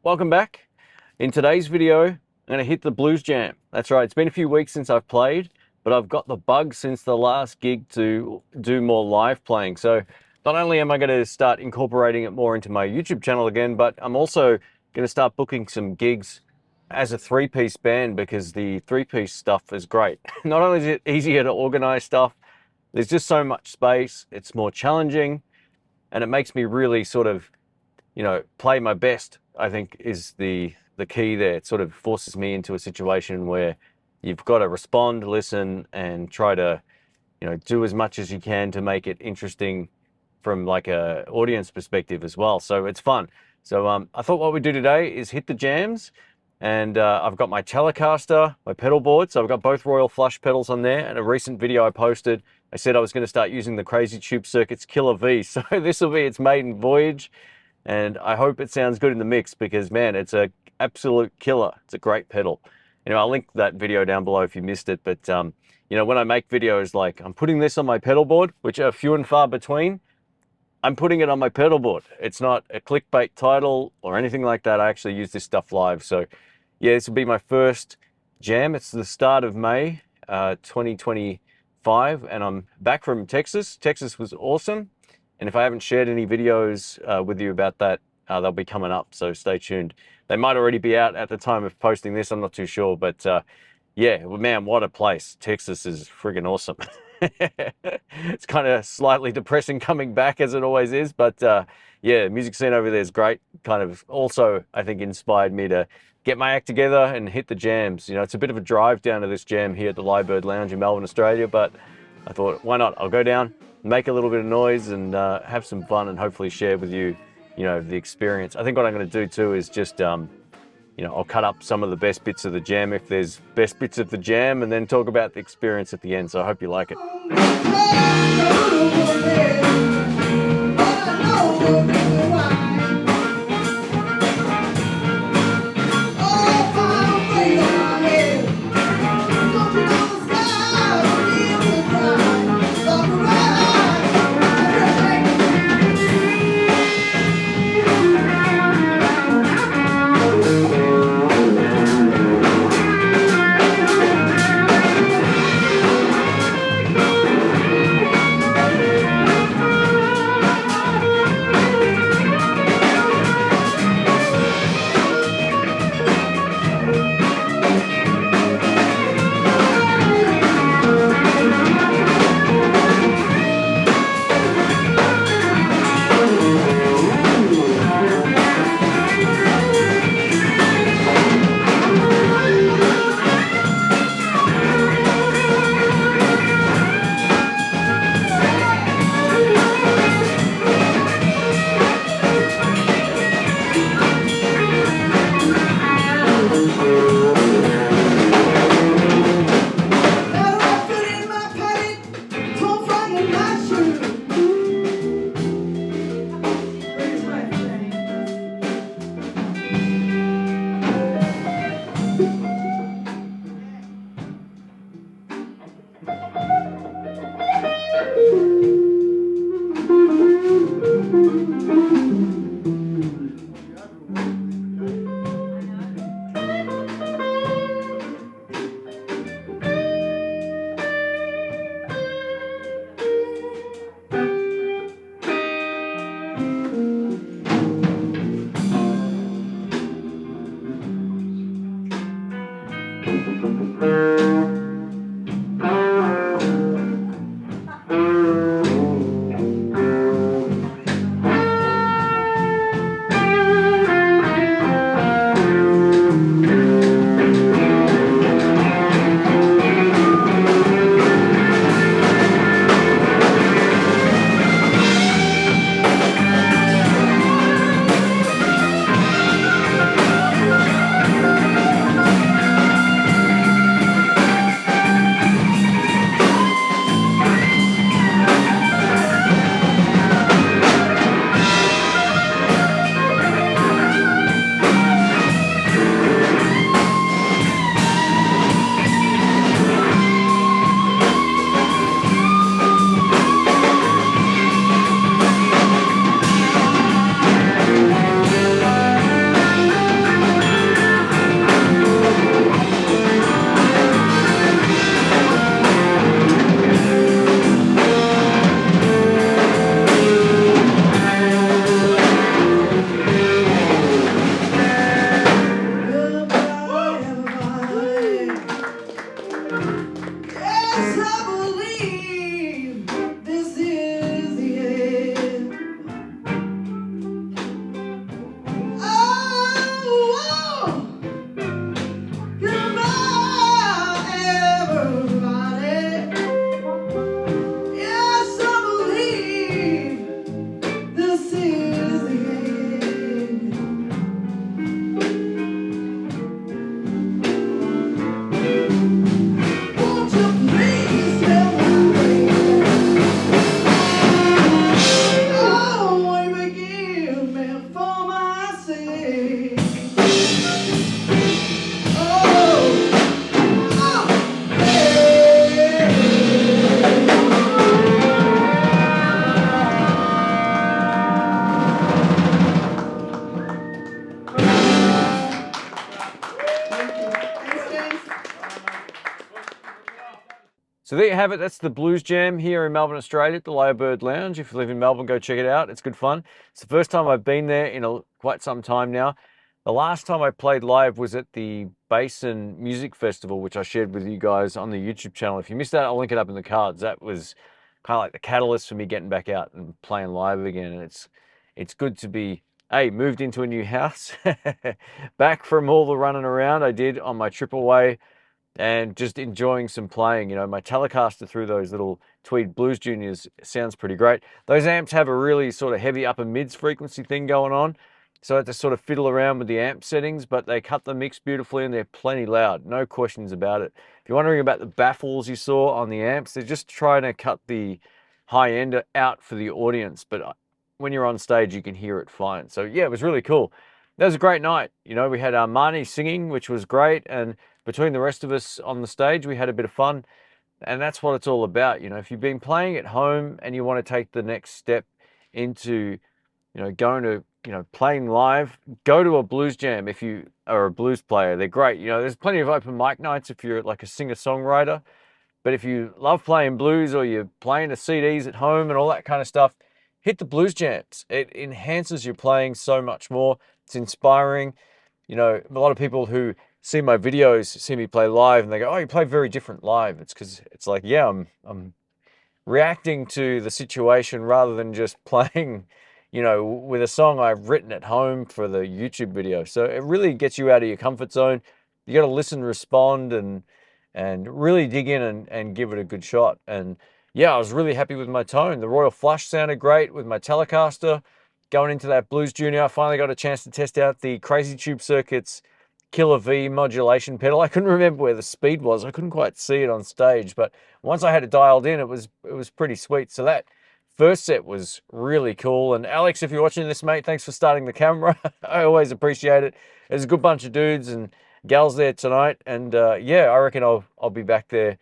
welcome back. In today's video, I'm going to hit the blues jam. That's right, it's been a few weeks since I've played, but I've got the bug since the last gig to do more live playing. So not only am I going to start incorporating it more into my YouTube channel again, but I'm also going to start booking some gigs as a three-piece band because the three-piece stuff is great. Not only is it easier to organize stuff, there's just so much space, it's more challenging, and it makes me really sort of, play my best, I think, is the key there. It sort of forces me into a situation where you've got to respond, listen, and try to, do as much as you can to make it interesting from like a audience perspective as well. So it's fun. So I thought what we'd do today is hit the jams, and I've got my Telecaster, my pedal board. So I've got both Royal Flush pedals on there. And a recent video I posted, I said I was going to start using the Crazy Tube Circuits Killer V. So this will be its maiden voyage. And I hope it sounds good in the mix because, man, it's a absolute killer. It's a great pedal. I'll link that video down below if you missed it. But, when I make videos like I'm putting this on my pedal board, which are few and far between, I'm putting it on my pedal board. It's not a clickbait title or anything like that. I actually use this stuff live. So, yeah, this will be my first jam. It's the start of May 2025, and I'm back from Texas. Texas was awesome. And if I haven't shared any videos with you about that, they'll be coming up, so stay tuned. They might already be out at the time of posting this, I'm not too sure, but yeah, man, what a place. Texas is friggin' awesome. It's kind of slightly depressing coming back, as it always is, but yeah, the music scene over there is great. Kind of also, I think, inspired me to get my act together and hit the jams. It's a bit of a drive down to this jam here at the Lyrebird Lounge in Melbourne, Australia, but I thought, why not? I'll go down, make a little bit of noise, and have some fun, and hopefully share with you, the experience. I think what I'm going to do too is just, I'll cut up some of the best bits of the jam if there's best bits of the jam, and then talk about the experience at the end. So I hope you like it. So there you have it. That's the Blues Jam here in Melbourne, Australia at the Lyrebird Lounge. If you live in Melbourne, go check it out. It's good fun. It's the first time I've been there in quite some time now. The last time I played live was at the Basin Music Festival, which I shared with you guys on the YouTube channel. If you missed that, I'll link it up in the cards. That was kind of like the catalyst for me getting back out and playing live again. And it's good to be, hey, moved into a new house, back from all the running around I did on my trip away, and just enjoying some playing. You know, my Telecaster through those little Tweed Blues Juniors sounds pretty great. Those amps have a really sort of heavy upper mids frequency thing going on, so I had to sort of fiddle around with the amp settings, but they cut the mix beautifully and they're plenty loud, no questions about it. If you're wondering about the baffles you saw on the amps, they're just trying to cut the high end out for the audience, but when you're on stage you can hear it fine. So yeah, it was really cool. That was a great night. You know, we had Marnie singing, which was great, and between the rest of us on the stage, we had a bit of fun. And that's what it's all about. You know, if you've been playing at home and you want to take the next step into, you know, going to, you know, playing live, go to a blues jam if you are a blues player. They're great. You know, there's plenty of open mic nights if you're like a singer-songwriter. But if you love playing blues or you're playing the CDs at home and all that kind of stuff, hit the blues jams. It enhances your playing so much more. It's inspiring. You know, a lot of people who see my videos, see me play live, and they go, "Oh, you play very different live." It's because it's like, yeah, I'm reacting to the situation rather than just playing, you know, with a song I've written at home for the YouTube video. So it really gets you out of your comfort zone. You got to listen, respond, and really dig in and give it a good shot. And yeah, I was really happy with my tone. The Royal Flush sounded great with my Telecaster. Going into that Blues Junior, I finally got a chance to test out the Crazy Tube Circuits Killer V modulation pedal. I couldn't remember where the speed was. I couldn't quite see it on stage, but once I had it dialed in, it was pretty sweet. So that first set was really cool. And Alex, if you're watching this, mate, thanks for starting the camera. I always appreciate it. There's a good bunch of dudes and gals there tonight, and yeah, I reckon I'll be back there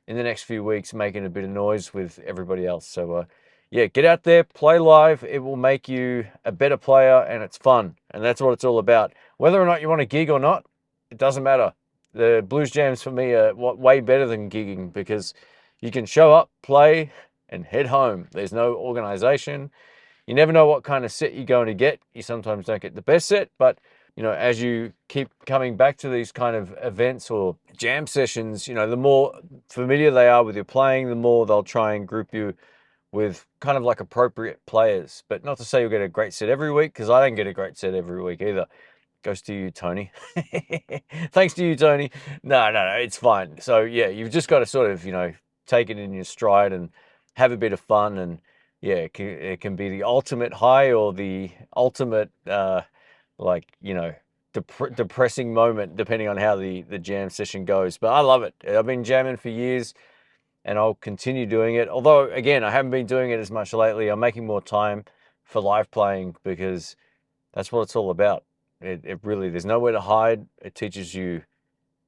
in the next few weeks making a bit of noise with everybody else. So yeah, get out there, play live. It will make you a better player, and it's fun, and that's what it's all about. Whether or not you want to gig or not, it doesn't matter. The blues jams for me are way better than gigging, because you can show up, play, and head home. There's no organization. You never know what kind of set you're going to get. You sometimes don't get the best set, but you know, as you keep coming back to these kind of events or jam sessions, you know, the more familiar they are with your playing, the more they'll try and group you with kind of like appropriate players. But not to say you'll get a great set every week, because I don't get a great set every week either. Goes to you, Tony. Thanks to you, Tony. No, it's fine. So yeah, you've just got to sort of, you know, take it in your stride and have a bit of fun. And yeah, it can be the ultimate high or the ultimate, like, you know, depressing moment, depending on how the jam session goes. But I love it. I've been jamming for years, and I'll continue doing it. Although, again, I haven't been doing it as much lately. I'm making more time for live playing, because that's what it's all about. It really, there's nowhere to hide. It teaches you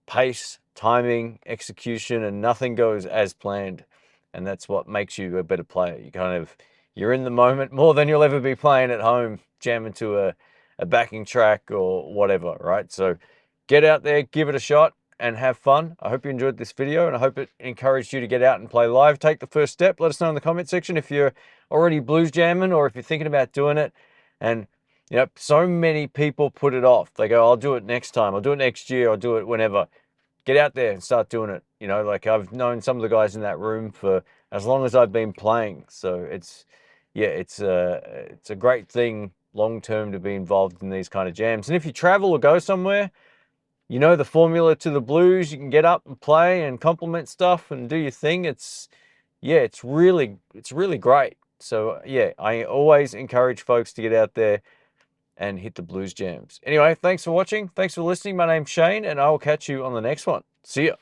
pace, timing, execution, and nothing goes as planned. And that's what makes you a better player. You're in the moment more than you'll ever be playing at home, jamming to a backing track or whatever, right? So get out there, give it a shot, and have fun. I hope you enjoyed this video, and I hope it encouraged you to get out and play live. Take the first step. Let us know in the comment section if you're already blues jamming or if you're thinking about doing it. And you know, so many people put it off. They go, I'll do it next time. I'll do it next year. I'll do it whenever. Get out there and start doing it. You know, like I've known some of the guys in that room for as long as I've been playing. So it's a great thing long term to be involved in these kind of jams. And if you travel or go somewhere, you know the formula to the blues. You can get up and play and compliment stuff and do your thing. It's really great. So yeah, I always encourage folks to get out there and hit the blues jams. Anyway, thanks for watching. Thanks for listening. My name's Shane, and I will catch you on the next one. See ya.